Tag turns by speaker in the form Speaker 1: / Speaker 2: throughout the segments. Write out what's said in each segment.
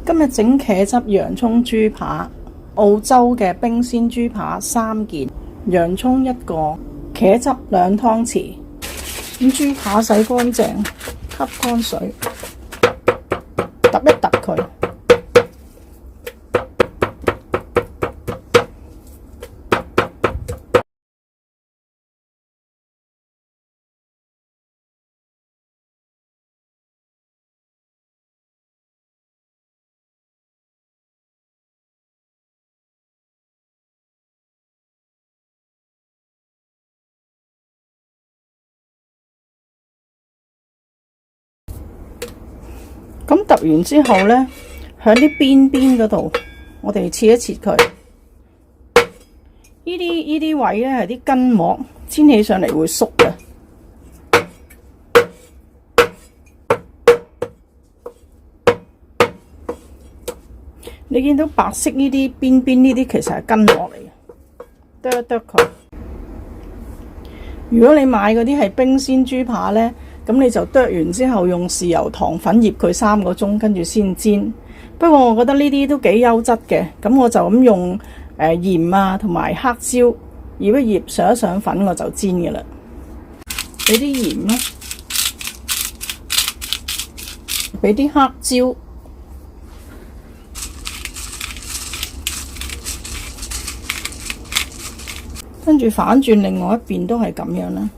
Speaker 1: 今日整茄汁洋葱豬扒，澳洲嘅冰鮮豬扒3件，洋葱1個，茄汁2湯匙。咁豬扒洗乾淨，吸乾水，揼一揼佢。咁揼完之後呢，喺啲邊邊嗰度，我哋切一切佢。呢啲位呢係啲筋膜，煎起上嚟會縮嘅。你見到白色呢啲邊邊呢啲其實係筋膜嚟嘅，剁一剁佢。如果你買嗰啲係冰鮮豬扒呢，咁你就剁完之後用豉油糖粉醃佢3個鐘，跟住先煎。不過我覺得呢啲都幾優質嘅，咁我就咁用鹽啊同埋黑椒醃一醃，上一上粉我就煎嘅啦。俾啲鹽啦，俾啲黑椒，跟住反轉另外一邊都係咁樣啦，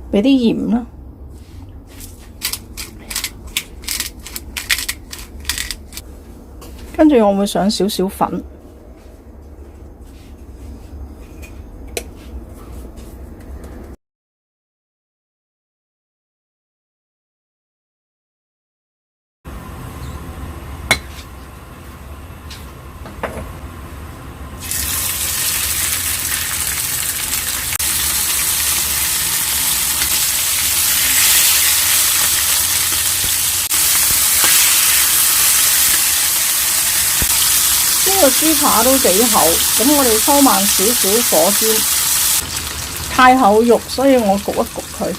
Speaker 1: 俾啲鹽啦。跟住我會上少少粉，呢個豬扒都幾厚，咁我哋收慢少少火煎。太厚肉，所以我焗一焗佢。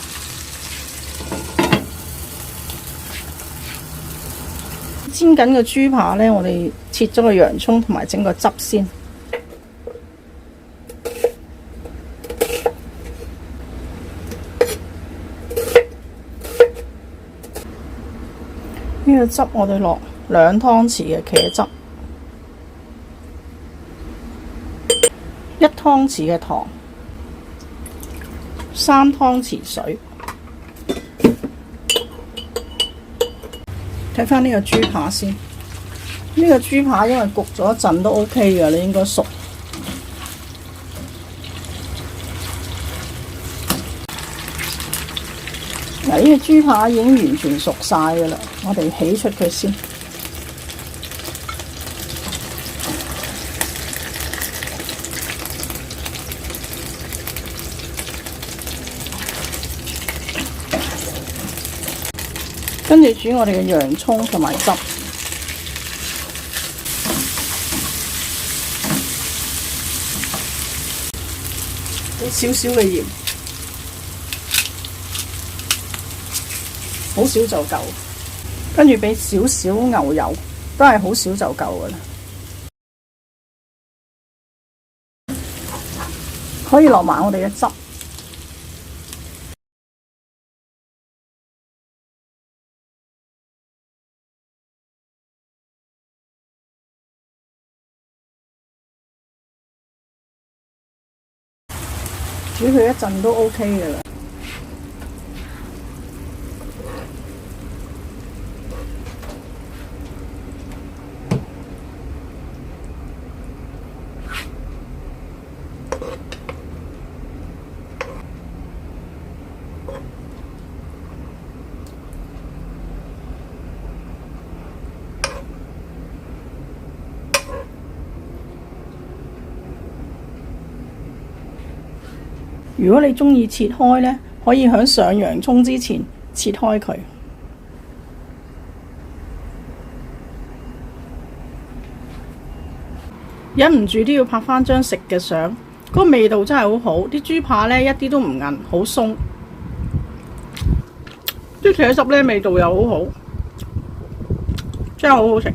Speaker 1: 煎緊嘅豬扒呢，我哋切咗個洋葱同埋整個汁先。呢個汁我哋落2湯匙嘅茄汁。1湯匙嘅糖，3湯匙水。睇返呢個豬扒先，呢個豬扒因為焗咗一陣都 OK 嘅，你應該熟。嗱，呢個豬扒已經完全熟晒㗎啦，我哋起出佢先。跟住煮我哋嘅洋葱同埋汁，俾少少嘅鹽，好少就夠。跟住俾少少牛油，都係好少就夠㗎啦。可以落埋我哋嘅汁。煮佢一陣都 OK 嘅啦。如果你中意切開呢，可以喺上洋葱之前切開佢。忍唔住都要拍返張食嘅相，嗰個味道真係好好，啲豬扒呢一啲都唔韌，好鬆。啲茄汁呢味道又好好，真係好好食。